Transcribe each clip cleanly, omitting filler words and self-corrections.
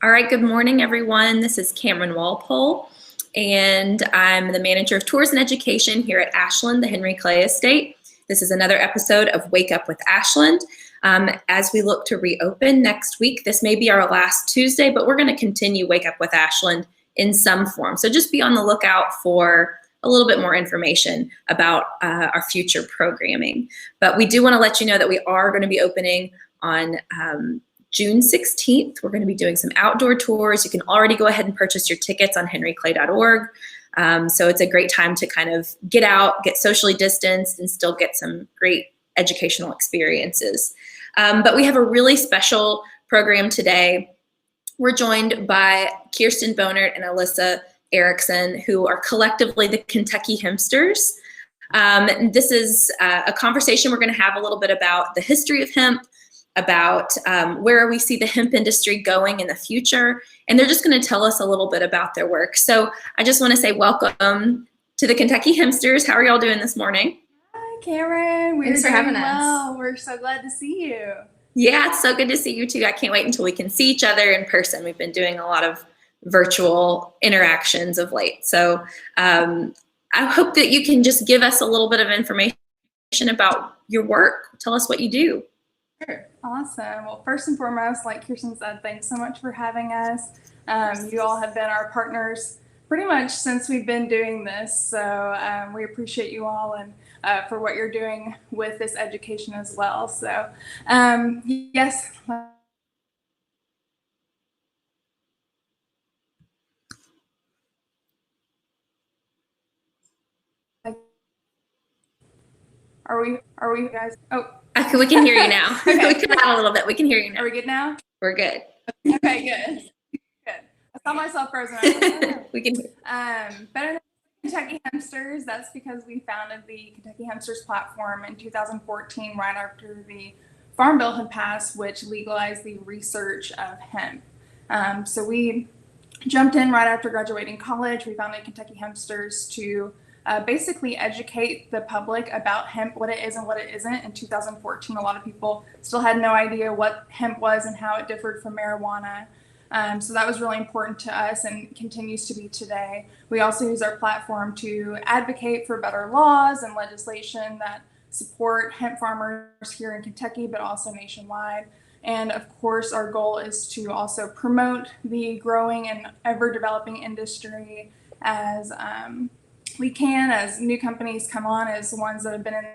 All right, good morning, everyone. This is Cameron Walpole, and I'm the manager of tours and education here at Ashland, the Henry Clay Estate. This is another episode of Wake Up with Ashland. As we look to reopen next week, this may be our last Tuesday, but we're going to continue Wake Up with Ashland in some form. So just be on the lookout for a little bit more information about our future programming. But we do want to let you know that we are going to be opening on June 16th. We're going to be doing some outdoor tours. You can already go ahead and purchase your tickets on henryclay.org. So it's a great time to kind of get out, get socially distanced, and still get some great educational experiences. But we have a really special program today. We're joined by Kirsten Bonert and Alyssa Erickson, who are collectively the Kentucky Hempsters. This is a conversation we're going to have a little bit about the history of hemp, about where we see the hemp industry going in the future, and they're just going to tell us a little bit about their work. So I just want to say welcome to the Kentucky Hempsters. How are y'all doing this morning? Hi, Cameron. Thanks for having us. Well, we're so glad to see you. Yeah, it's so good to see you too. I can't wait until we can see each other in person. We've been doing a lot of virtual interactions of late. So I hope that you can just give us a little bit of information about your work. Tell us what you do. Sure. Awesome. Well, first and foremost, like Kirsten said, thanks so much for having us. You all have been our partners pretty much since we've been doing this. So we appreciate you all and for what you're doing with this education as well. So yes. Are we guys? Oh. Okay, we can hear you now. Okay. We cut out a little bit. We can hear you now. Are we good now? We're good. Okay, good. Good. I saw myself frozen. I was like, oh. We can hear. Better than Kentucky Hempsters. That's because we founded the Kentucky Hempsters platform in 2014, right after the Farm Bill had passed, which legalized the research of hemp. So we jumped in right after graduating college. We founded Kentucky Hempsters to basically educate the public about hemp, what it is and what it isn't. In 2014, a lot of people still had no idea what hemp was and how it differed from marijuana. So that was really important to us and continues to be today. We also use our platform to advocate for better laws and legislation that support hemp farmers here in Kentucky, but also nationwide. And of course, our goal is to also promote the growing and ever-developing industry as we can, as new companies come on, as ones that have been in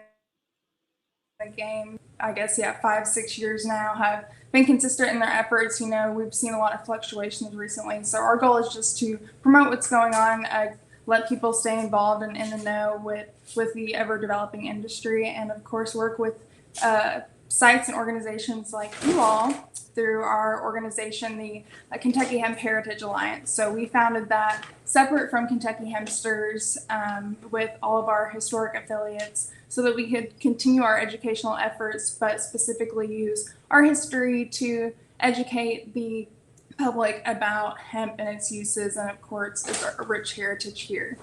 the game, I guess, 5-6 years now, have been consistent in their efforts. You know, we've seen a lot of fluctuations recently. So our goal is just to promote what's going on, let people stay involved and in the know with the ever-developing industry, and of course work with sites and organizations like you all through our organization, the Kentucky Hemp Heritage Alliance. So we founded that separate from Kentucky Hempsters with all of our historic affiliates so that we could continue our educational efforts, but specifically use our history to educate the public about hemp and its uses, and of course, its rich heritage here.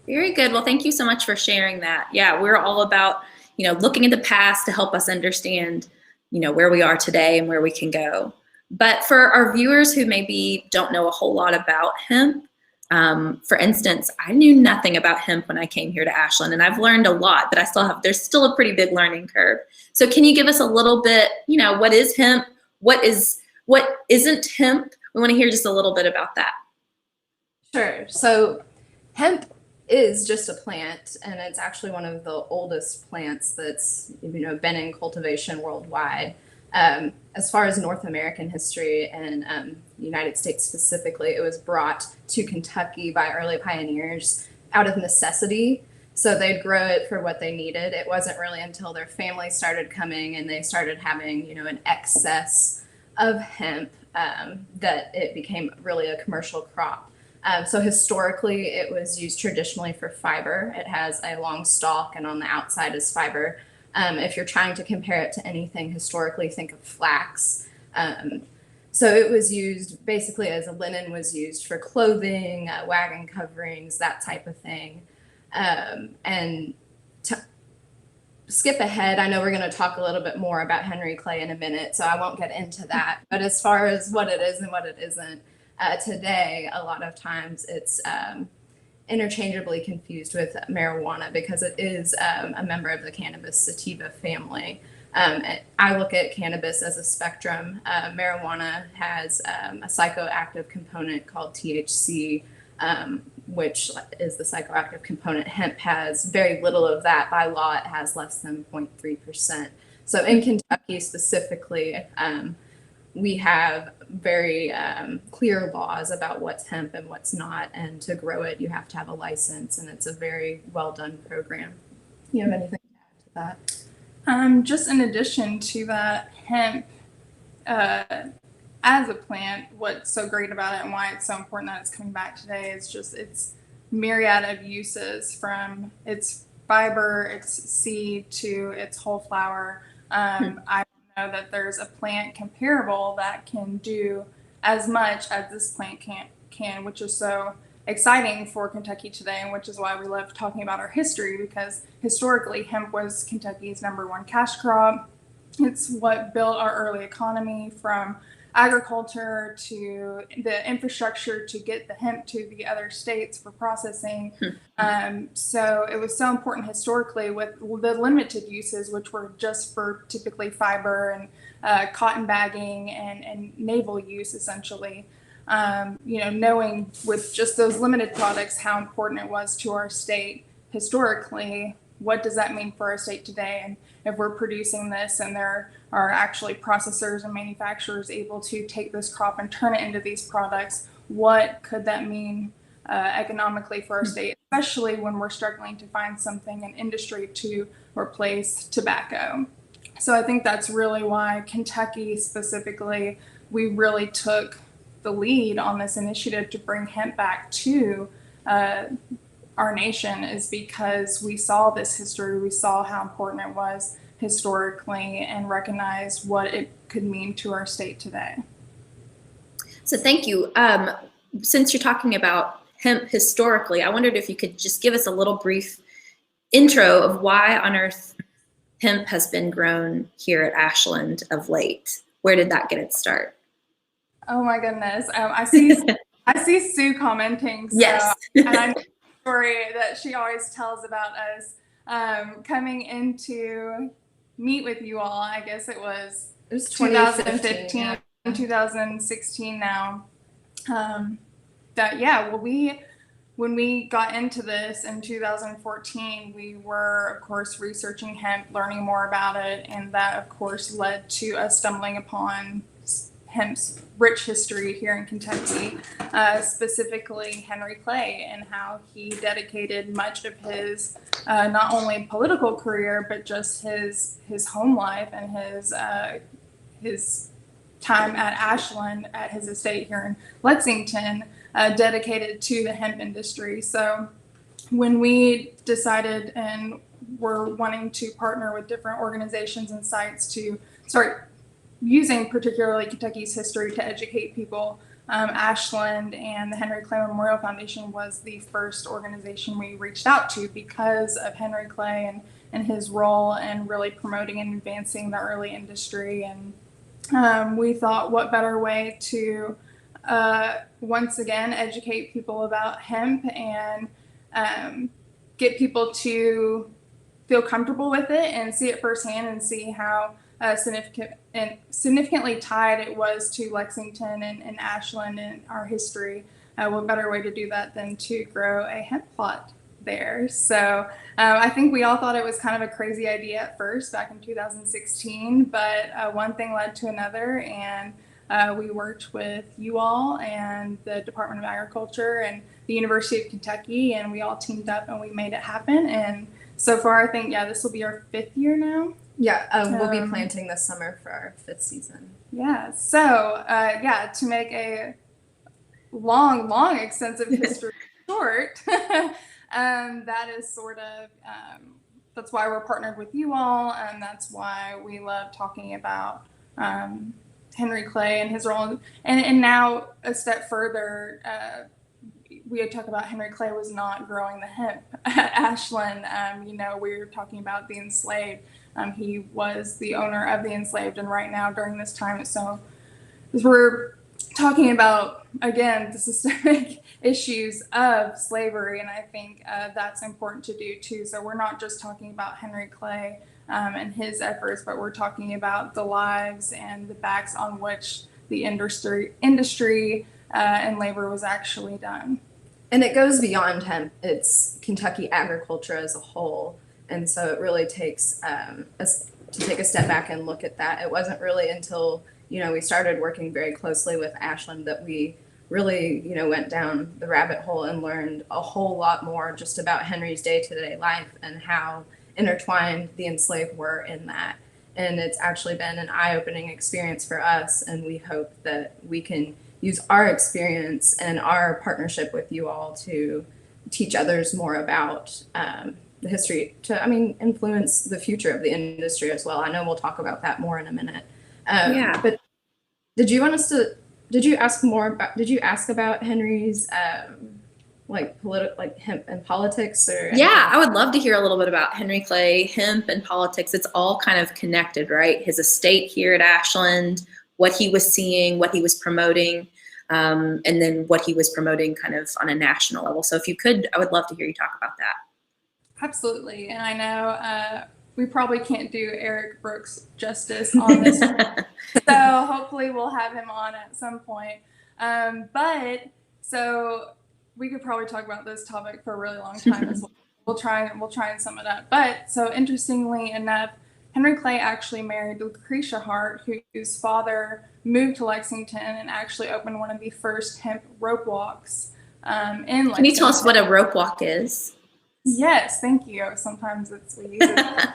Very good. Well, thank you so much for sharing that. Yeah, we're all about, looking at the past to help us understand, where we are today and where we can go. But for our viewers who maybe don't know a whole lot about hemp, for instance, I knew nothing about hemp when I came here to Ashland, and I've learned a lot, but there's still a pretty big learning curve. So can you give us a little bit, what is hemp? What isn't hemp? We want to hear just a little bit about that. Sure. So hemp is just a plant, and it's actually one of the oldest plants that's been in cultivation worldwide. As far as North American history and the United States specifically, it was brought to Kentucky by early pioneers out of necessity. So they'd grow it for what they needed. It wasn't really until their family started coming and they started having an excess of hemp that it became really a commercial crop. So historically, it was used traditionally for fiber. It has a long stalk, and on the outside is fiber. If you're trying to compare it to anything historically, think of flax. So it was used basically as a linen was used for clothing, wagon coverings, that type of thing. And skip ahead. I know we're going to talk a little bit more about Henry Clay in a minute, so I won't get into that. But as far as what it is and what it isn't, today, a lot of times it's interchangeably confused with marijuana because it is a member of the cannabis sativa family. I look at cannabis as a spectrum. Marijuana has a psychoactive component called THC, which is the psychoactive component. Hemp has very little of that. By law, it has less than 0.3%. So in Kentucky specifically, we have very clear laws about what's hemp and what's not. And to grow it, you have to have a license, and it's a very well done program. You have anything to add to that? Just in addition to that, hemp as a plant, what's so great about it and why it's so important that it's coming back today is just its myriad of uses, from its fiber, its seed, to its whole flower. I know that there's a plant comparable that can do as much as this plant can, which is so exciting for Kentucky today, and which is why we love talking about our history, because historically hemp was Kentucky's #1 cash crop. It's what built our early economy, from agriculture to the infrastructure to get the hemp to the other states for processing. So it was so important historically, with the limited uses, which were just for typically fiber and cotton bagging and naval use, essentially. Knowing with just those limited products how important it was to our state historically, what does that mean for our state today? And if we're producing this and there are actually processors and manufacturers able to take this crop and turn it into these products, what could that mean economically for our state, especially when we're struggling to find something in industry to replace tobacco? So I think that's really why Kentucky specifically, we really took the lead on this initiative to bring hemp back to our nation, is because we saw this history, we saw how important it was historically, and recognized what it could mean to our state today. So thank you. Since you're talking about hemp historically, I wondered if you could just give us a little brief intro of why on earth hemp has been grown here at Ashland of late. Where did that get its start? Oh my goodness. I see Sue commenting. So, yes. And I know the story that she always tells about us coming into meet with you all. I guess it was 2015, yeah. 2016 now. When we got into this in 2014, we were, of course, researching hemp, learning more about it, and that, of course, led to us stumbling upon hemp's rich history here in Kentucky, specifically Henry Clay, and how he dedicated much of his not only political career, but just his home life and his time at Ashland, at his estate here in Lexington, dedicated to the hemp industry. So when we decided and were wanting to partner with different organizations and sites to start using particularly Kentucky's history to educate people, Ashland and the Henry Clay Memorial Foundation was the first organization we reached out to, because of Henry Clay and his role in really promoting and advancing the early industry. And we thought, what better way to once again educate people about hemp and get people to feel comfortable with it and see it firsthand, and see how significantly tied it was to Lexington and Ashland and our history. What better way to do that than to grow a hemp plot there? So I think we all thought it was kind of a crazy idea at first back in 2016, but one thing led to another, and we worked with you all and the Department of Agriculture and the University of Kentucky, and we all teamed up and we made it happen. And so far, I think, this will be our 5th year now. Yeah, we'll be planting this summer for our 5th season. Yeah, so to make a long, extensive history short, that is sort of, that's why we're partnered with you all, and that's why we love talking about Henry Clay and his role. And now a step further, we talk about Henry Clay was not growing the hemp at Ashland. We were talking about the enslaved. He was the owner of the enslaved, and right now during this time, so as we're talking about, again, the systemic issues of slavery, and I think that's important to do too. So we're not just talking about Henry Clay and his efforts, but we're talking about the lives and the backs on which the industry and labor was actually done. And it goes beyond hemp. It's Kentucky agriculture as a whole. And so it really takes us to take a step back and look at that. It wasn't really until, we started working very closely with Ashland that we really, went down the rabbit hole and learned a whole lot more just about Henry's day-to-day life and how intertwined the enslaved were in that. And it's actually been an eye-opening experience for us. And we hope that we can use our experience and our partnership with you all to teach others more about the history to, influence the future of the industry as well. I know we'll talk about that more in a minute. But did you ask about Henry's hemp and politics or? Yeah, I would love to hear a little bit about Henry Clay, hemp and politics. It's all kind of connected, right? His estate here at Ashland, what he was seeing, what he was promoting, and then what he was promoting kind of on a national level. So if you could, I would love to hear you talk about that. Absolutely. And I know we probably can't do Eric Brooks justice on this. So hopefully we'll have him on at some point. But so we could probably talk about this topic for a really long time as well. We'll try and sum it up. But so interestingly enough, Henry Clay actually married Lucretia Hart, whose father moved to Lexington and actually opened one of the first hemp rope walks in Lexington. Can you tell us what a rope walk is? Yes, thank you. Sometimes we use it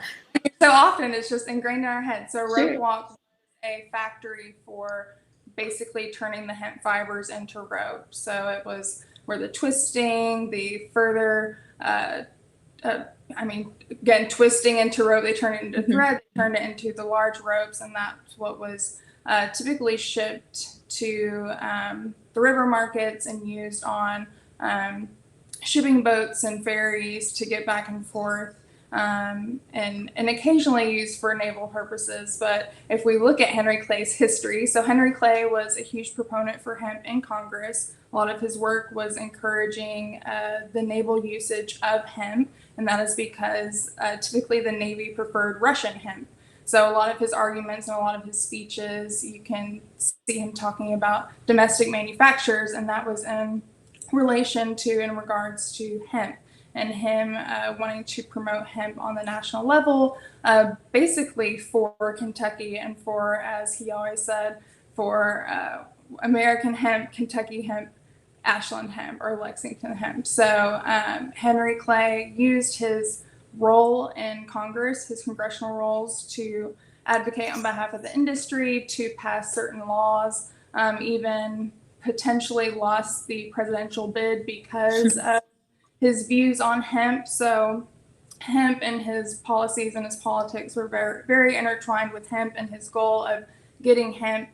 so often it's just ingrained in our head. So a rope walk was a factory for basically turning the hemp fibers into rope. So it was where the twisting, the further, twisting into rope, they turned it into thread, they turned it into the large ropes, and that's what was typically shipped to the river markets and used on shipping boats and ferries to get back and forth, and occasionally used for naval purposes. But if we look at Henry Clay's history, so Henry Clay was a huge proponent for hemp in Congress. A lot of his work was encouraging the naval usage of hemp, and that is because typically the Navy preferred Russian hemp. So a lot of his arguments and a lot of his speeches, you can see him talking about domestic manufacturers, and that was in regards to hemp, and him wanting to promote hemp on the national level, basically for Kentucky and for, as he always said, for American hemp, Kentucky hemp, Ashland hemp, or Lexington hemp. So Henry Clay used his role in Congress, his congressional roles, to advocate on behalf of the industry, to pass certain laws, even potentially lost the presidential bid because of his views on hemp. So hemp and his policies and his politics were very, very intertwined with hemp and his goal of getting hemp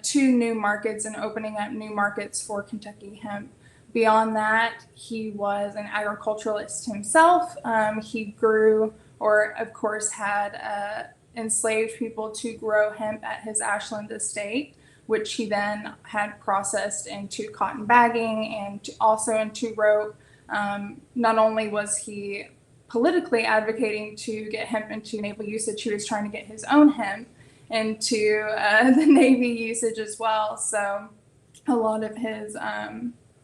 to new markets and opening up new markets for Kentucky hemp. Beyond that, he was an agriculturalist himself. He grew, or of course had enslaved people to grow hemp at his Ashland estate, which he then had processed into cotton bagging and also into rope. Not only was he politically advocating to get hemp into naval usage, he was trying to get his own hemp into the Navy usage as well. So a lot of his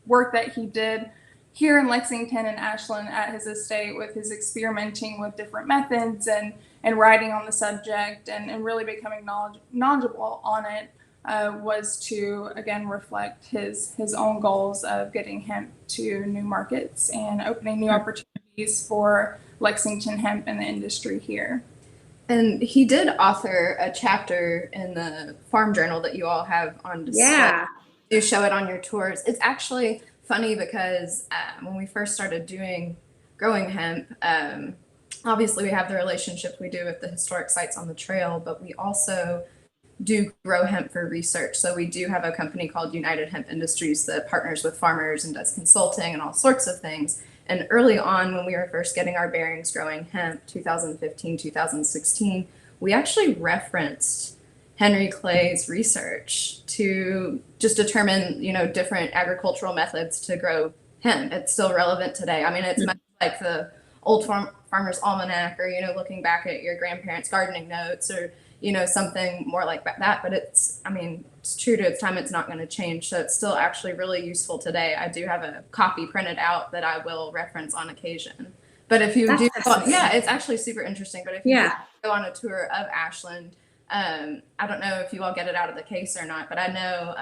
work that he did here in Lexington and Ashland at his estate, with his experimenting with different methods and writing on the subject and really becoming knowledgeable on it, was to, again, reflect his own goals of getting hemp to new markets and opening new opportunities for Lexington hemp and the industry here. And he did author a chapter in the farm journal that you all have on display. Yeah. You show it on your tours. It's actually funny because when we first started growing hemp, obviously we have the relationships we do with the historic sites on the trail, but we also do grow hemp for research. So we do have a company called United Hemp Industries that partners with farmers and does consulting and all sorts of things. And early on, when we were first getting our bearings growing hemp, 2015, 2016, we actually referenced Henry Clay's research to just determine, different agricultural methods to grow hemp. It's still relevant today. I mean, it's much like the old farmer's almanac, or, looking back at your grandparents' gardening notes, or, something more like that. But it's true to its time. It's not going to change. So it's still actually really useful today. I do have a copy printed out that I will reference on occasion. But if you it's actually super interesting. But if you do go on a tour of Ashland, I don't know if you all get it out of the case or not, but I know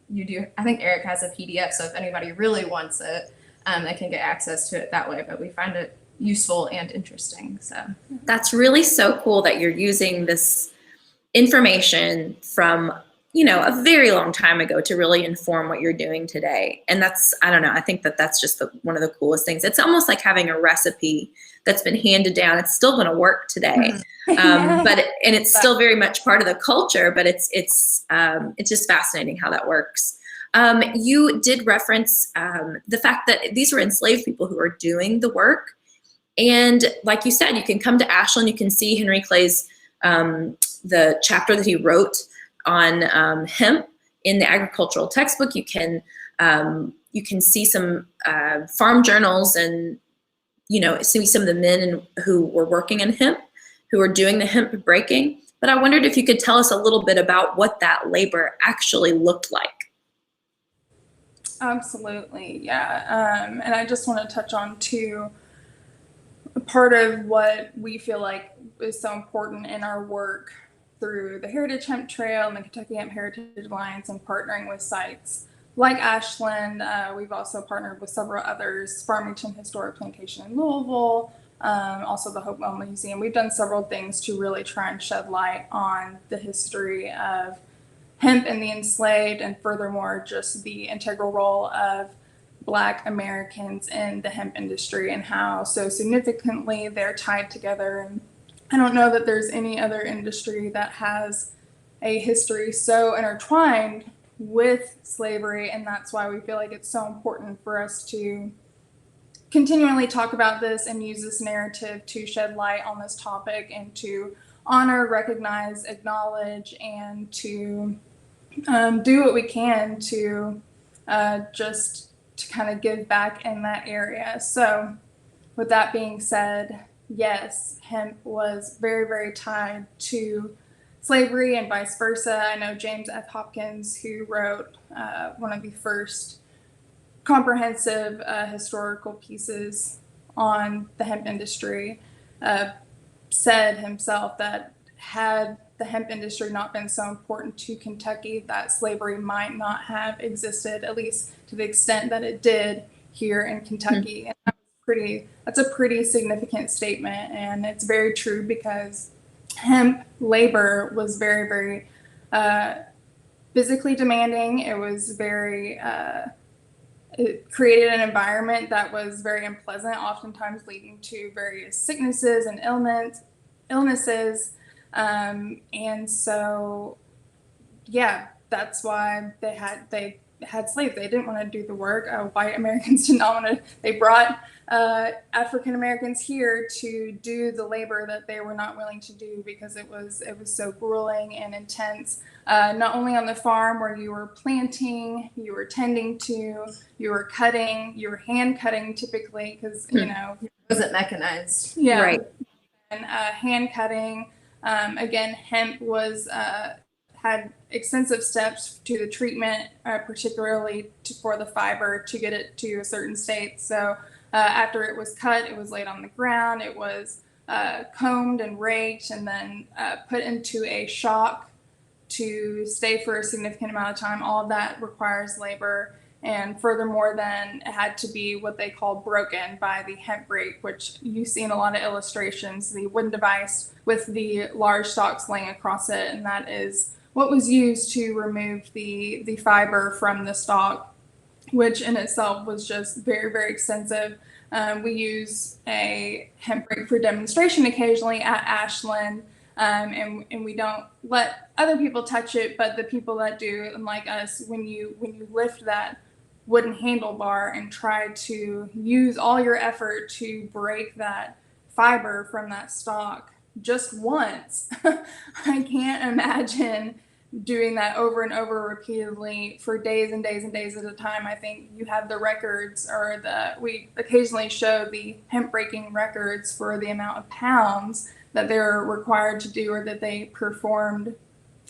you do. I think Eric has a PDF. So if anybody really wants it, they can get access to it that way. But we find it useful and interesting. So that's really so cool that you're using this information from a very long time ago to really inform what you're doing today. And that's, I don't know, I think that's just one of the coolest things. It's almost like having a recipe that's been handed down. It's still going to work today, it's still very much part of the culture. But it's just fascinating how that works. You did reference the fact that these were enslaved people who were doing the work. And like you said, you can come to Ashland, you can see Henry Clay's the chapter that he wrote on hemp in the agricultural textbook. You can see some farm journals, and see some of the men who were working in hemp, who were doing the hemp breaking. But I wondered if you could tell us a little bit about what that labor actually looked like. Absolutely, yeah. And I just want to touch on too, part of what we feel like is so important in our work through the Heritage Hemp Trail and the Kentucky Hemp Heritage Alliance, and partnering with sites like Ashland. We've also partnered with several others, Farmington Historic Plantation in Louisville, also the Hopewell Museum. We've done several things to really try and shed light on the history of hemp and the enslaved, and furthermore, just the integral role of Black Americans in the hemp industry and how so significantly they're tied together. And I don't know that there's any other industry that has a history so intertwined with slavery, and that's why we feel like it's so important for us to continually talk about this and use this narrative to shed light on this topic, and to honor, recognize, acknowledge, and to do what we can to just to kind of give back in that area. So with that being said, yes, hemp was very, very tied to slavery and vice versa. I know James F. Hopkins, who wrote one of the first comprehensive historical pieces on the hemp industry, said himself that had the hemp industry not been so important to Kentucky, that slavery might not have existed, at least to the extent that it did here in Kentucky. And that's a pretty significant statement, and it's very true, because hemp labor was very, very physically demanding. It was very it created an environment that was very unpleasant, oftentimes leading to various sicknesses and illnesses. And so, yeah, that's why they had slaves. They didn't want to do the work. White Americans did not want to. They brought African Americans here to do the labor that they were not willing to do, because it was so grueling and intense. Not only on the farm where you were planting, you were tending to, you were cutting, you were hand cutting typically, because it wasn't mechanized. Yeah, right. And hand cutting. Again, hemp was had extensive steps to the treatment, particularly for the fiber to get it to a certain state. So after it was cut, it was laid on the ground, it was combed and raked, and then put into a shock to stay for a significant amount of time. All of that requires labor. And furthermore, then it had to be what they call broken by the hemp rake, which you see in a lot of illustrations, the wooden device with the large stalks laying across it. And that is what was used to remove the fiber from the stalk, which in itself was just very, very extensive. We use a hemp rake for demonstration occasionally at Ashland. and we don't let other people touch it, but the people that do, and like us, when you lift that wooden handlebar and try to use all your effort to break that fiber from that stalk just once, I can't imagine doing that over and over repeatedly for days and days and days at a time. I think you have the records, or we occasionally show the hemp breaking records for the amount of pounds that they're required to do or that they performed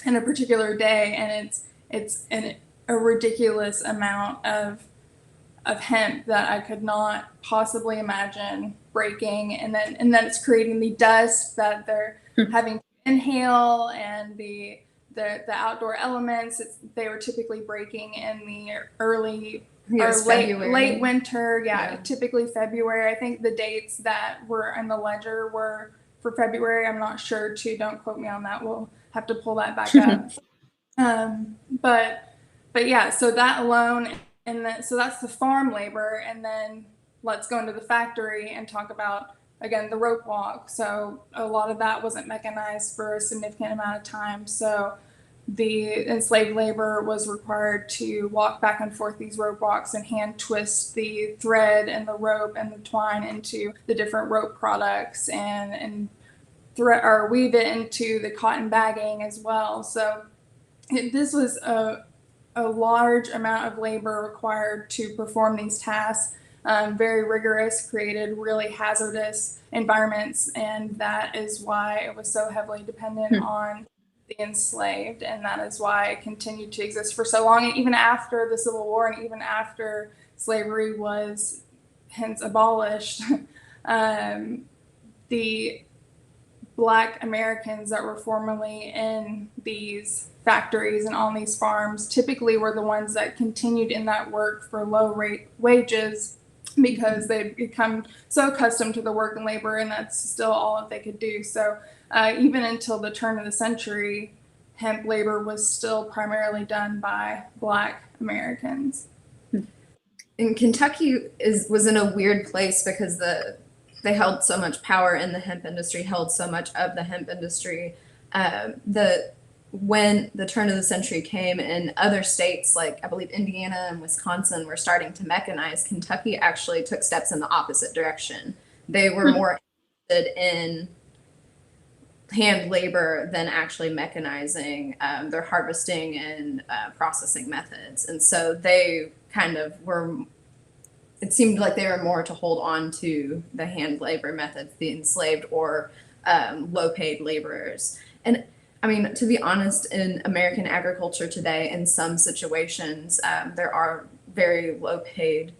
in a particular day, and it's a ridiculous amount of hemp that I could not possibly imagine breaking, and then it's creating the dust that they're having to inhale, and the outdoor elements. They were typically breaking in the early or late winter. Yeah, typically February. I think the dates that were in the ledger were for February. I'm not sure too. Don't quote me on that. We'll have to pull that back up. But yeah, so that alone, and then so that's the farm labor, and then let's go into the factory and talk about, again, the rope walk. So a lot of that wasn't mechanized for a significant amount of time. So the enslaved labor was required to walk back and forth these rope walks and hand twist the thread and the rope and the twine into the different rope products, and or weave it into the cotton bagging as well. So this was a large amount of labor required to perform these tasks. Very rigorous, created really hazardous environments, and that is why it was so heavily dependent on the enslaved, and that is why it continued to exist for so long. And even after the Civil War, and even after slavery was hence abolished, the Black Americans that were formerly in these factories and on these farms typically were the ones that continued in that work for low rate wages, because they'd become so accustomed to the work and labor, and that's still all that they could do. So even until the turn of the century, hemp labor was still primarily done by Black Americans. And Kentucky was in a weird place because they held so much power in the hemp industry, held so much of the hemp industry. When the turn of the century came and other states, like I believe Indiana and Wisconsin, were starting to mechanize, Kentucky actually took steps in the opposite direction. They were more interested in hand labor than actually mechanizing their harvesting and processing methods. And so they kind of were, it seemed like they were more to hold on to the hand labor methods, the enslaved or low paid laborers. And I mean, to be honest, in American agriculture today, in some situations, there are very low paid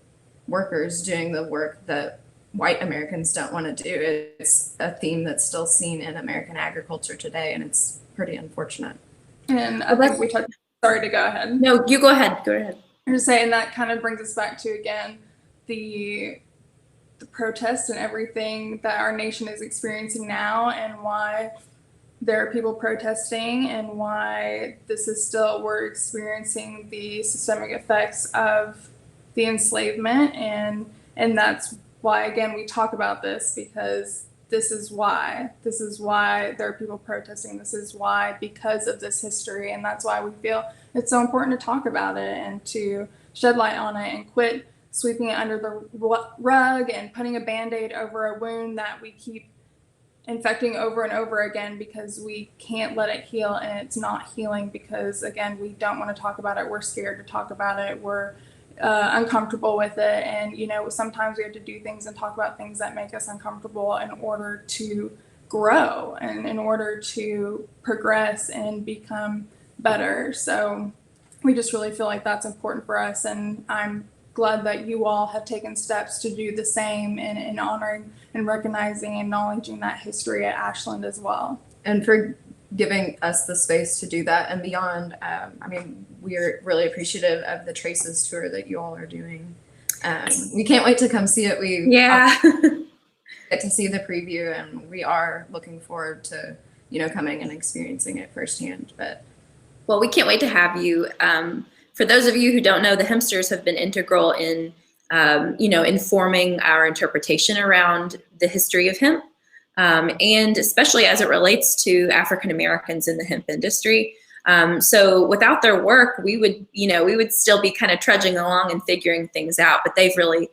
workers doing the work that white Americans don't want to do. It's a theme that's still seen in American agriculture today, and it's pretty unfortunate. And I think we touched, sorry to go ahead. No, you go ahead. Go ahead. I'm just saying that kind of brings us back to, again, the protests and everything that our nation is experiencing now, and why there are people protesting, and why this is still, we're experiencing the systemic effects of the enslavement. And that's why, again, we talk about this, because this is why there are people protesting. This is why, because of this history. And that's why we feel it's so important to talk about it and to shed light on it, and quit sweeping it under the rug and putting a Band-Aid over a wound that we keep infecting over and over again, because we can't let it heal, and it's not healing because, again, we don't want to talk about it. We're scared to talk about it. We're uncomfortable with it. And, you know, sometimes we have to do things and talk about things that make us uncomfortable in order to grow and in order to progress and become better. So we just really feel like that's important for us. And I'm glad that you all have taken steps to do the same in honoring and recognizing and acknowledging that history at Ashland as well. And for giving us the space to do that and beyond. I mean, we're really appreciative of the Traces tour that you all are doing. We can't wait to come see it. We get to see the preview, and we are looking forward to, you know, coming and experiencing it firsthand. But well, we can't wait to have you. For those of you who don't know, the Hempsters have been integral in, informing our interpretation around the history of hemp. and especially as it relates to African Americans in the hemp industry. So without their work, we would still be kind of trudging along and figuring things out, but they've really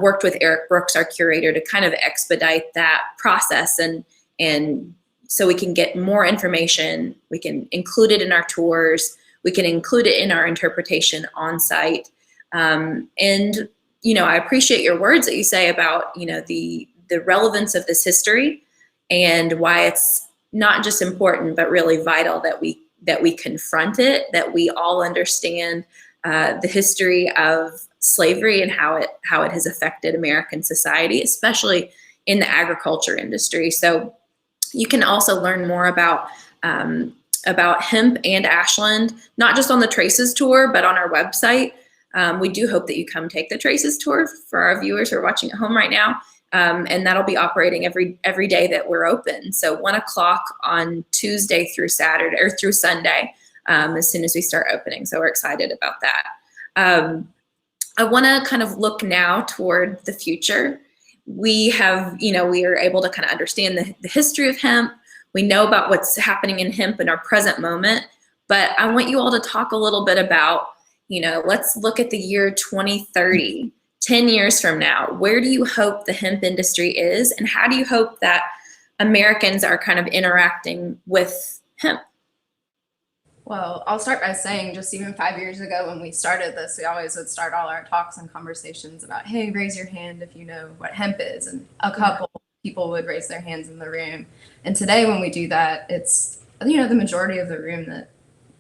worked with Eric Brooks, our curator, to kind of expedite that process, and so we can get more information. We can include it in our tours. We can include it in our interpretation on site. And I appreciate your words that you say about the relevance of this history and why it's not just important but really vital that we confront it, that we all understand the history of slavery and how it has affected American society, especially in the agriculture industry. So you can also learn more about hemp and Ashland, not just on the Traces tour, but on our website. We do hope that you come take the Traces tour for our viewers who are watching at home right now. And that'll be operating every day that we're open. So 1:00 on Tuesday through Saturday or through Sunday, as soon as we start opening. So we're excited about that. I want to kind of look now toward the future. We are able to kind of understand the history of hemp. We know about what's happening in hemp in our present moment, but I want you all to talk a little bit about, let's look at the year 2030, 10 years from now. Where do you hope the hemp industry is, and how do you hope that Americans are kind of interacting with hemp? Well, I'll start by saying just even 5 years ago when we started this, we always would start all our talks and conversations about, hey, raise your hand if you know what hemp is. And a couple people would raise their hands in the room. And today when we do that, it's, the majority of the room that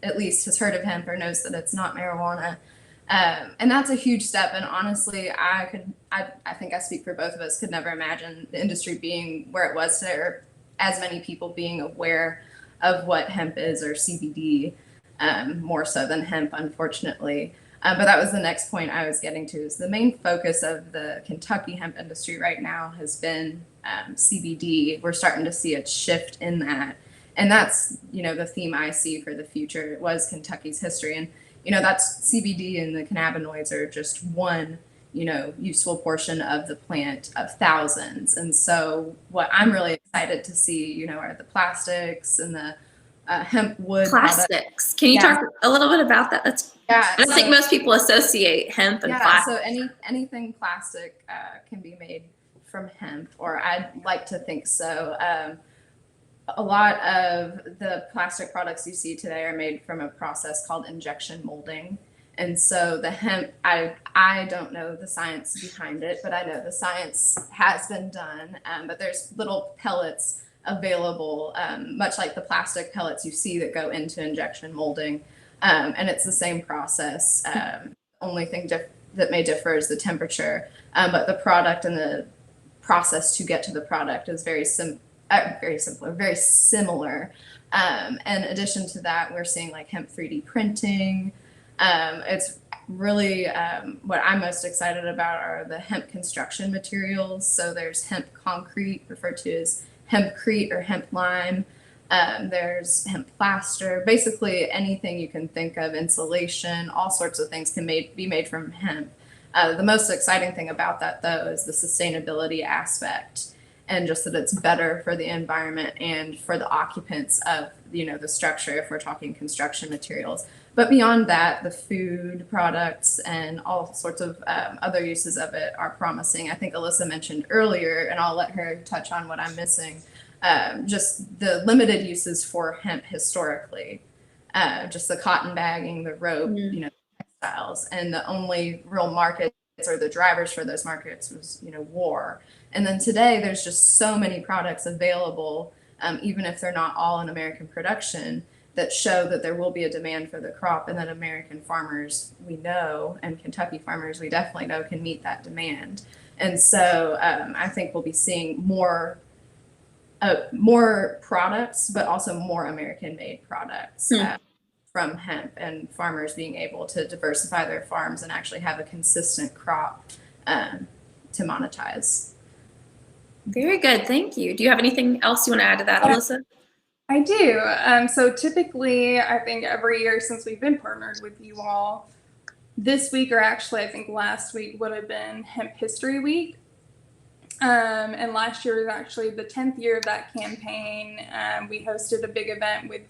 at least has heard of hemp or knows that it's not marijuana. And that's a huge step. And honestly, I think I speak for both of us, could never imagine the industry being where it was today, or as many people being aware of what hemp is, or CBD, more so than hemp, unfortunately. But that was the next point I was getting to, is the main focus of the Kentucky hemp industry right now has been CBD. We're starting to see a shift in that. And that's, the theme I see for the future. It was Kentucky's history. And, that's CBD and the cannabinoids are just one, useful portion of the plant of thousands. And so what I'm really excited to see, are the plastics and the hemp wood plastics products. Can you talk a little bit about that? I don't think most people associate hemp and plastic. So anything plastic can be made from hemp, or I'd like to think so. A lot of the plastic products you see today are made from a process called injection molding. And so the hemp, I don't know the science behind it, but I know the science has been done. But there's little pellets available, much like the plastic pellets you see that go into injection molding. And it's the same process. Only thing that may differ is the temperature. But the product and the process to get to the product is very similar. In addition to that, we're seeing like hemp 3D printing. It's really what I'm most excited about are the hemp construction materials. So there's hemp concrete, referred to as hempcrete or hemp lime. There's hemp plaster, basically anything you can think of, insulation, all sorts of things can be made from hemp. The most exciting thing about that, though, is the sustainability aspect, and just that it's better for the environment and for the occupants of, the structure, if we're talking construction materials. But beyond that, the food products and all sorts of other uses of it are promising. I think Alyssa mentioned earlier, and I'll let her touch on what I'm missing, just the limited uses for hemp historically, just the cotton bagging, the rope, textiles, and the only real markets or the drivers for those markets was, war. And then today there's just so many products available, even if they're not all in American production, that show that there will be a demand for the crop, and that American farmers, we know, and Kentucky farmers, we definitely know, can meet that demand. And so I think we'll be seeing more products, but also more American-made products from hemp, and farmers being able to diversify their farms and actually have a consistent crop to monetize. Very good. Thank you. Do you have anything else you want to add to that, Alyssa? I do. So typically, I think every year since we've been partnered with you all, this week, or actually I think last week, would have been Hemp History Week. And last year was actually the 10th year of that campaign. We hosted a big event with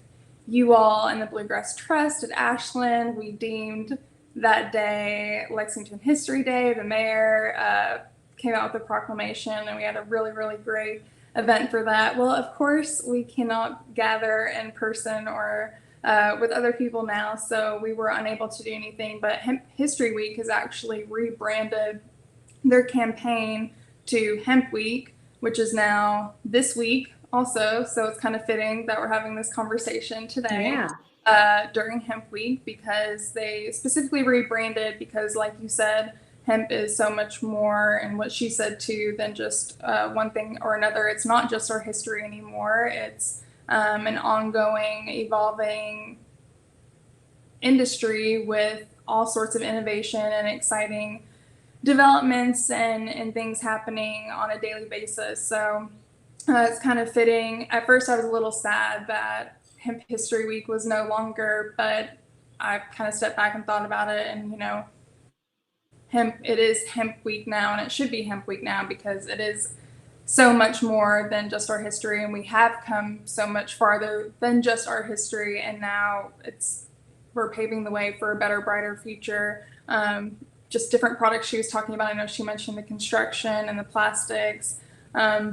you all and the Bluegrass Trust at Ashland. We deemed that day Lexington History Day. The mayor came out with a proclamation, and we had a really, really great event for that. Well, of course, we cannot gather in person or with other people now, so we were unable to do anything. But Hemp History Week has actually rebranded their campaign to Hemp Week, which is now this week also. So it's kind of fitting that we're having this conversation today during Hemp Week, because they specifically rebranded because, like you said, hemp is so much more, and what she said too, than just one thing or another. It's not just our history anymore. It's an ongoing, evolving industry with all sorts of innovation and exciting developments and things happening on a daily basis. So it's kind of fitting. At first I was a little sad that Hemp History Week was no longer, but I kind of stepped back and thought about it, and it is Hemp Week now, and it should be Hemp Week now, because it is so much more than just our history, and we have come so much farther than just our history, and now we're paving the way for a better, brighter future. Just different products she was talking about. I know she mentioned the construction and the plastics,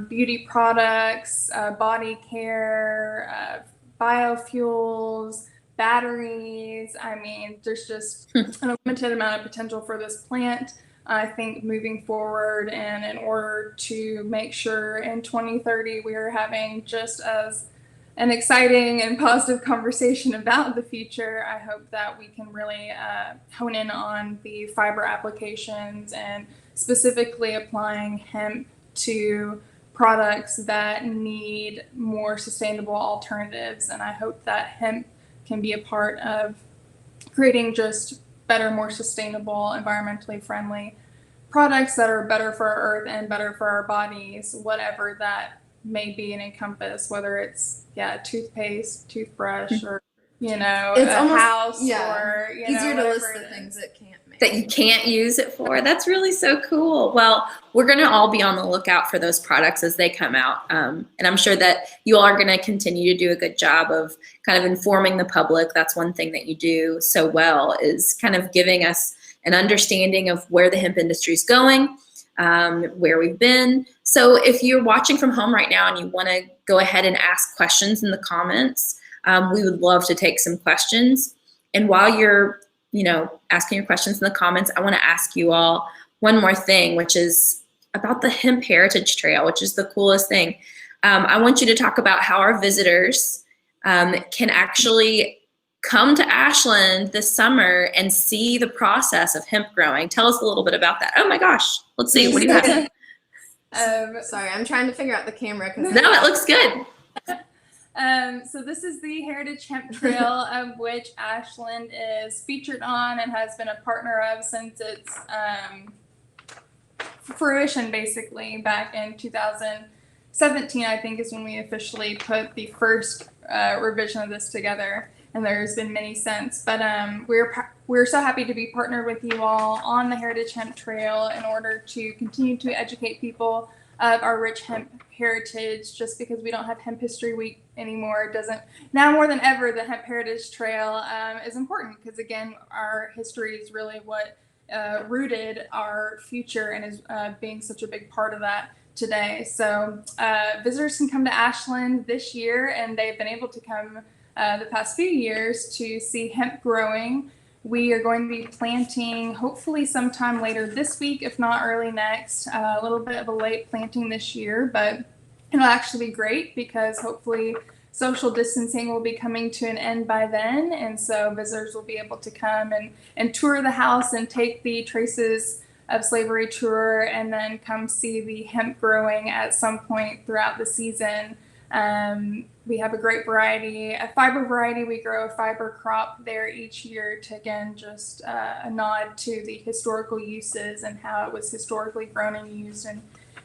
beauty products, body care, biofuels, batteries. I mean, there's just an unlimited amount of potential for this plant, I think, moving forward. And in order to make sure in 2030 we are having just as an exciting and positive conversation about the future, I hope that we can really hone in on the fiber applications and specifically applying hemp to products that need more sustainable alternatives. And I hope that hemp can be a part of creating just better, more sustainable, environmentally friendly products that are better for our earth and better for our bodies, whatever that may be and encompass, whether it's toothpaste, toothbrush, or it's a almost, house, or easier to list the it things it can't make. That you can't use it for. That's really so cool. Well, we're going to all be on the lookout for those products as they come out. And I'm sure that you all are going to continue to do a good job of kind of informing the public. That's one thing that you do so well, is kind of giving us an understanding of where the hemp industry is going, where we've been. So if you're watching from home right now and you want to go ahead and ask questions in the comments, we would love to take some questions. And while you're asking your questions in the comments, I want to ask you all one more thing, which is about the Hemp Heritage Trail, which is the coolest thing. I want you to talk about how our visitors can actually come to Ashland this summer and see the process of hemp growing. Tell us a little bit about that. Oh my gosh, let's see. What do you have? Sorry, I'm trying to figure out the camera. No, it looks good. So this is the Heritage Hemp Trail, of which Ashland is featured on and has been a partner of since its fruition, basically back in 2017, I think, is when we officially put the first revision of this together, and there's been many since. But we're so happy to be partnered with you all on the Heritage Hemp Trail in order to continue to educate people of our rich hemp heritage. Just because we don't have Hemp History Week anymore doesn't, now more than ever, the Hemp Heritage Trail is important, because again, our history is really what rooted our future and is being such a big part of that today. So visitors can come to Ashland this year, and they've been able to come the past few years to see hemp growing. We are going to be planting hopefully sometime later this week, if not early next. A little bit of a late planting this year, but it'll actually be great because hopefully social distancing will be coming to an end by then. And so visitors will be able to come and tour the house and take the Traces of Slavery tour, and then come see the hemp growing at some point throughout the season. We have a great variety, a fiber variety. We grow a fiber crop there each year to, again, just a nod to the historical uses and how it was historically grown and used,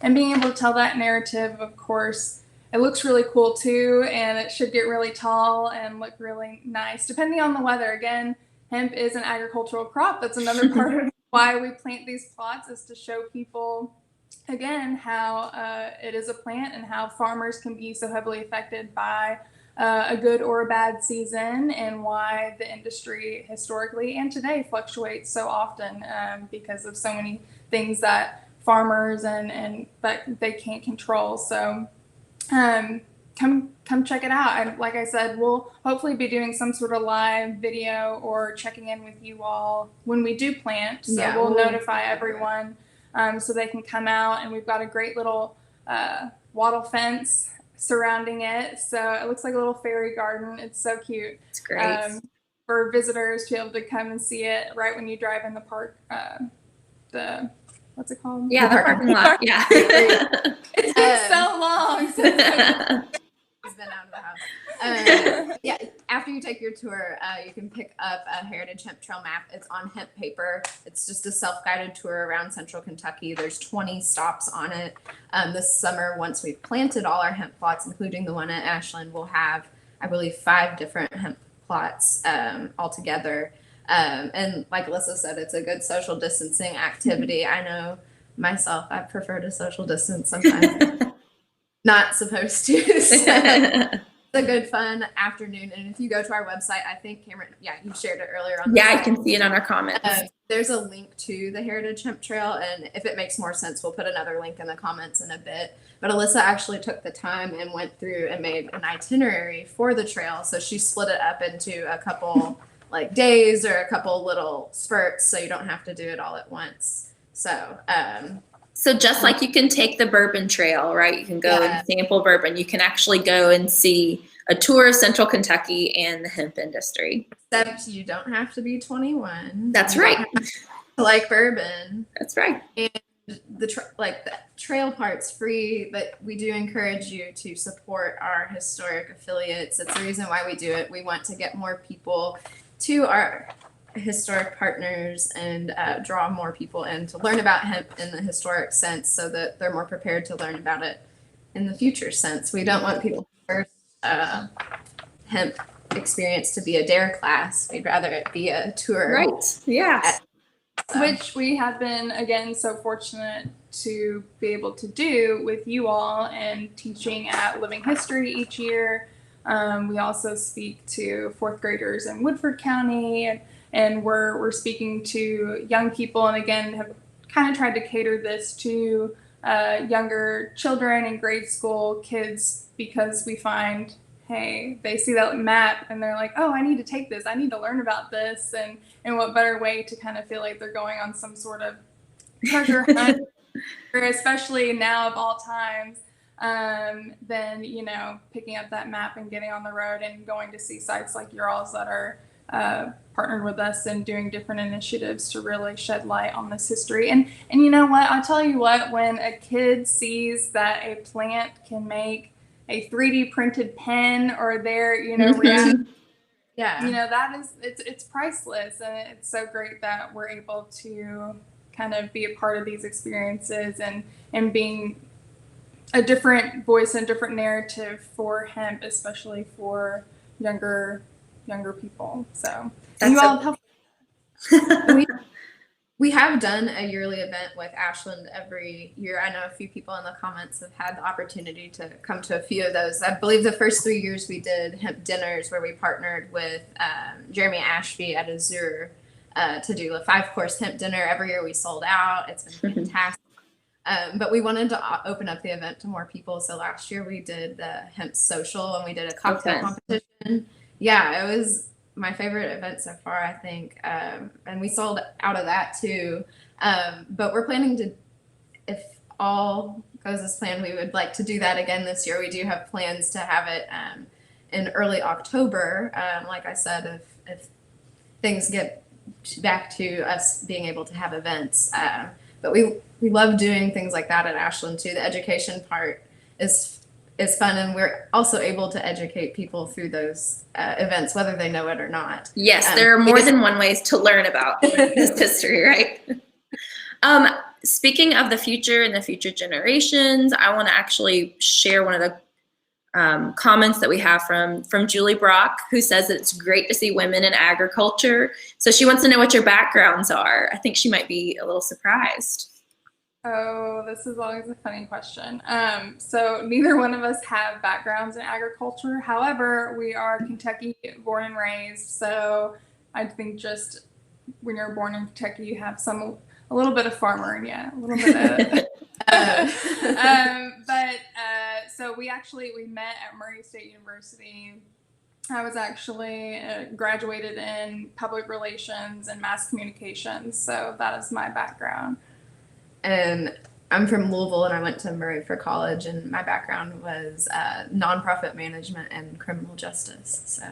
and being able to tell that narrative. Of course, it looks really cool too, and it should get really tall and look really nice depending on the weather. Again, hemp is an agricultural crop. That's another part of why we plant these plots, is to show people again, how it is a plant and how farmers can be so heavily affected by a good or a bad season, and why the industry historically and today fluctuates so often because of so many things that farmers and that they can't control. So come check it out. And like I said, we'll hopefully be doing some sort of live video or checking in with you all when we do plant. So Yeah, we'll we'll notify everyone so they can come out. And we've got a great little wattle fence surrounding it. So it looks like a little fairy garden. It's so cute. It's great. For visitors to be able to come and see it right when you drive in the park. What's it called? Yeah, the parking lot. Yeah. It's been so long since He's been out of the house. Yeah, after you take your tour, you can pick up a Heritage Hemp Trail map. It's on hemp paper. It's just a self-guided tour around central Kentucky. There's 20 stops on it. This summer, once we've planted all our hemp plots, including the one at Ashland, we'll have, I believe, 5 different hemp plots altogether. And like Alyssa said, it's a good social distancing activity. I know myself, I prefer to social distance sometimes. Not supposed to. So it's a good fun afternoon. And if you go to our website, I think Cameron, you shared it earlier on. Yeah, I can see it on our comments. There's a link to the Heritage Hemp Trail, and if it makes more sense, we'll put another link in the comments in a bit. But Alyssa actually took the time and went through and made an itinerary for the trail. So she split it up into a couple like days or a couple little spurts, so you don't have to do it all at once. So just like you can take the bourbon trail, right? You can go and sample bourbon. You can actually go and see a tour of central Kentucky and the hemp industry. Except you don't have to be 21. That's right. To like bourbon. That's right. And the trail part's free, but we do encourage you to support our historic affiliates. That's the reason why we do it. We want to get more people to our historic partners and draw more people in to learn about hemp in the historic sense, so that they're more prepared to learn about it in the future sense. We don't want people's first hemp experience to be a dare class. We'd rather it be a tour. Right. Yeah. Which we have been, again, so fortunate to be able to do with you all, and teaching at Living History each year. We also speak to 4th graders in Woodford County, and we're speaking to young people, and again have kind of tried to cater this to younger children and grade school kids, because we find, hey, they see that map and they're like, oh, I need to take this, I need to learn about this, and what better way to kind of feel like they're going on some sort of treasure hunt, especially now of all times, than picking up that map and getting on the road and going to see sites like yours that are partnered with us and doing different initiatives to really shed light on this history. And you know what, I'll tell you what, when a kid sees that a plant can make a 3D printed pen, or their reaction, that is, it's priceless. And it's so great that we're able to kind of be a part of these experiences and being a different voice and different narrative for hemp, especially for younger people. So you all help. We have done a yearly event with Ashland every year. I know a few people in the comments have had the opportunity to come to a few of those. I believe the first 3 years we did hemp dinners, where we partnered with Jeremy Ashby at Azure to do a 5-course hemp dinner. Every year we sold out. It's been fantastic. But we wanted to open up the event to more people. So last year we did the hemp social, and we did a cocktail competition. Yeah, it was my favorite event so far, I think. And we sold out of that too. But we're planning to, if all goes as planned, we would like to do that again this year. We do have plans to have it in early October. Like I said, if things get back to us being able to have events. But we love doing things like that at Ashland too. The education part is fun, and we're also able to educate people through those events, whether they know it or not. Yes, there are more than one ways to learn about this history, right? Speaking of the future and the future generations, I want to actually share one of the comments that we have from Julie Brock, who says that it's great to see women in agriculture. So she wants to know what your backgrounds are. I think she might be a little surprised. Oh, this is always a funny question. So neither one of us have backgrounds in agriculture. However, we are Kentucky born and raised. So I think just when you're born in Kentucky, you have a little bit of farmer in you, a little bit of. So we met at Murray State University. I was actually graduated in public relations and mass communications. So that is my background. And I'm from Louisville, and I went to Murray for college, and my background was nonprofit management and criminal justice. So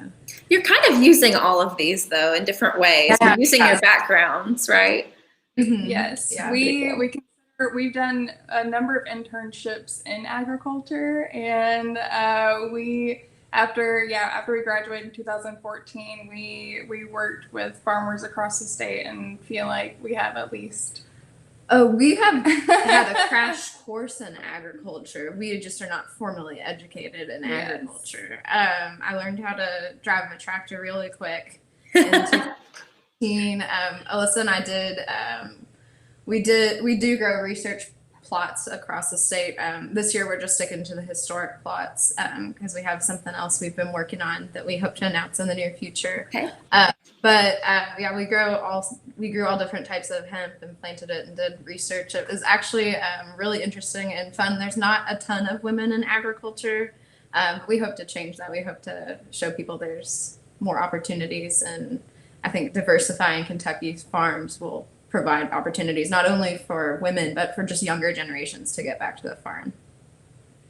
You're kind of using all of these, though, in different ways. Yeah, You're using your backgrounds, right? Yes, Yeah, we've done a number of internships in agriculture, and after we graduated in 2014, we worked with farmers across the state, and feel like we have at least. Oh, we have had a crash course in agriculture. We just are not formally educated in agriculture. I learned how to drive a tractor really quick in 2015. Alyssa and I did. We do grow research plots across the state. This year we're just sticking to the historic plots because we have something else we've been working on that we hope to announce in the near future. Okay. We grew all different types of hemp and planted it and did research. It was actually really interesting and fun. There's not a ton of women in agriculture. We hope to change that. We hope to show people there's more opportunities, and I think diversifying Kentucky's farms will provide opportunities not only for women but for just younger generations to get back to the farm.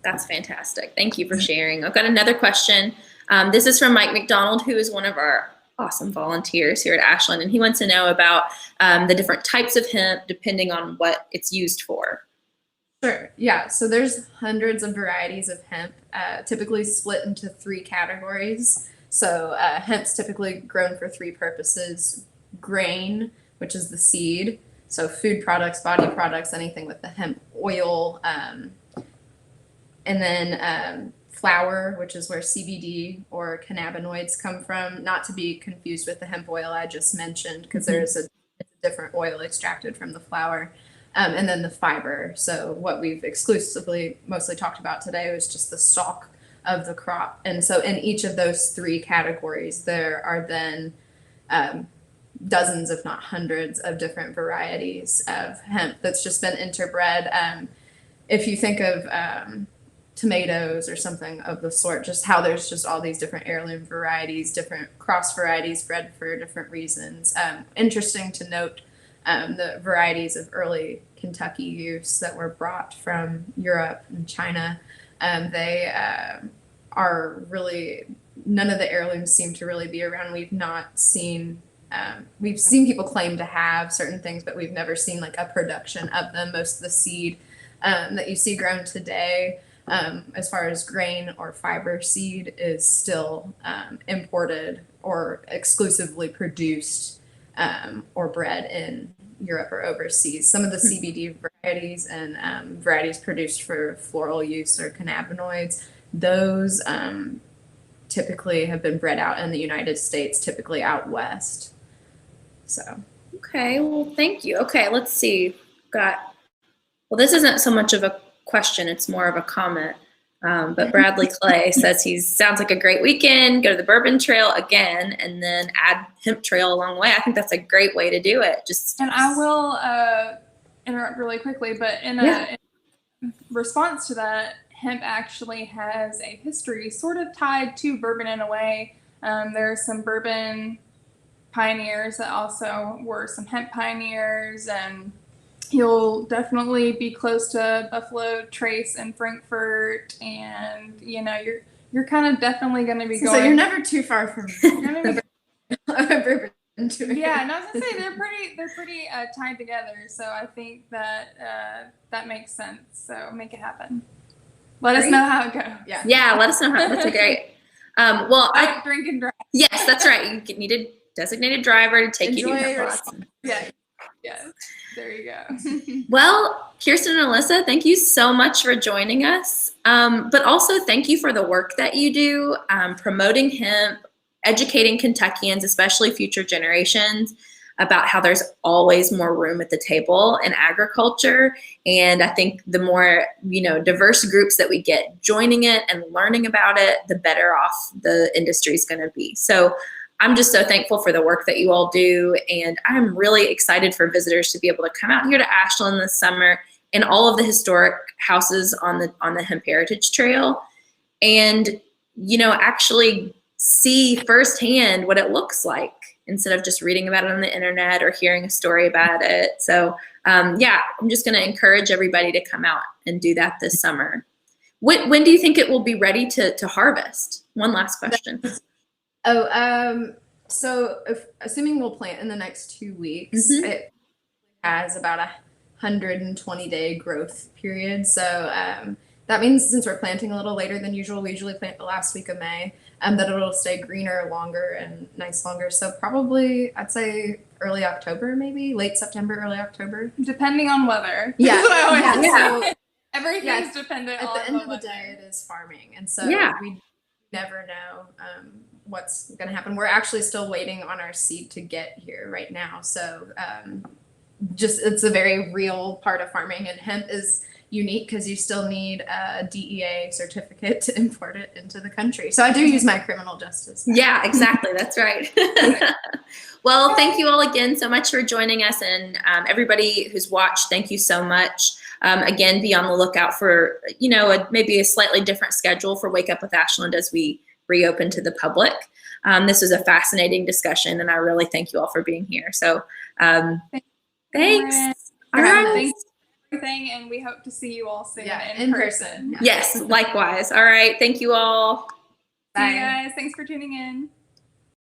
That's fantastic. Thank you for sharing. I've got another question. This is from Mike McDonald, who is one of our awesome volunteers here at Ashland, and he wants to know about the different types of hemp depending on what it's used for. Sure. Yeah. So there's hundreds of varieties of hemp, typically split into 3 categories. So hemp's typically grown for 3 purposes: grain, which is the seed, so food products, body products, anything with the hemp oil, and then flour, which is where CBD or cannabinoids come from, not to be confused with the hemp oil I just mentioned, because there's a different oil extracted from the flour, and then the fiber. So what we've exclusively mostly talked about today was just the stalk of the crop. And so in each of those 3 categories, there are then dozens, if not hundreds, of different varieties of hemp that's just been interbred. If you think of tomatoes or something of the sort, just how there's just all these different heirloom varieties, different cross varieties bred for different reasons. Interesting to note the varieties of early Kentucky use that were brought from Europe and China. They are really, none of the heirlooms seem to really be around. We've seen people claim to have certain things, but we've never seen like a production of them. Most of the seed that you see grown today, as far as grain or fiber seed, is still imported or exclusively produced or bred in Europe or overseas. Some of the CBD varieties and varieties produced for floral use or cannabinoids, those typically have been bred out in the United States, typically out west. So. Okay, well, thank you. Okay, let's see. This isn't so much of a question, it's more of a comment. But Bradley Clay says sounds like a great weekend, go to the Bourbon Trail again, and then add hemp trail along the way. I think that's a great way to do it. And I will interrupt really quickly, but in response to that, hemp actually has a history sort of tied to bourbon in a way. There are some bourbon pioneers that also were some hemp pioneers, and you'll definitely be close to Buffalo Trace and Frankfurt, and you're kind of definitely going to be going. So you're never too far from. Yeah, and I was gonna say they're pretty tied together. So I think that that makes sense. So make it happen. Let us know how it goes. Yeah, let us know how. That's a great. I drink and drive. Yes, that's right. You need a designated driver to take you to your spots. Yeah. Yes. There you go. Well, Kirsten and Alyssa, thank you so much for joining us. But also thank you for the work that you do, promoting hemp, educating Kentuckians, especially future generations. about how there's always more room at the table in agriculture. And I think the more, diverse groups that we get joining it and learning about it, the better off the industry is going to be. So I'm just so thankful for the work that you all do. And I'm really excited for visitors to be able to come out here to Ashland this summer and all of the historic houses on the Hemp Heritage Trail and, actually see firsthand what it looks like instead of just reading about it on the internet or hearing a story about it. So I'm just going to encourage everybody to come out and do that this summer. When do you think it will be ready to harvest? One last question. So assuming we'll plant in the next 2 weeks, it has about 120-day growth period. So that means since we're planting a little later than usual, we usually plant the last week of May, that it'll stay greener longer and nice longer. So probably I'd say early October, maybe late September, early October. Depending on weather. Yeah. So everything's dependent on at the end of the weather. day, it is farming. And so we never know what's going to happen. We're actually still waiting on our seed to get here right now. So it's a very real part of farming, and hemp is unique because you still need a DEA certificate to import it into the country. So I do use my criminal justice. Yeah, exactly. That's right. Well, thank you all again so much for joining us, and everybody who's watched, thank you so much. Again, be on the lookout for, maybe a slightly different schedule for Wake Up with Ashland as we reopen to the public. This was a fascinating discussion, and I really thank you all for being here. So thanks. All right. Thanks for everything, and we hope to see you all soon in person. Yes, likewise. All right. Thank you all. Bye, guys. Thanks for tuning in.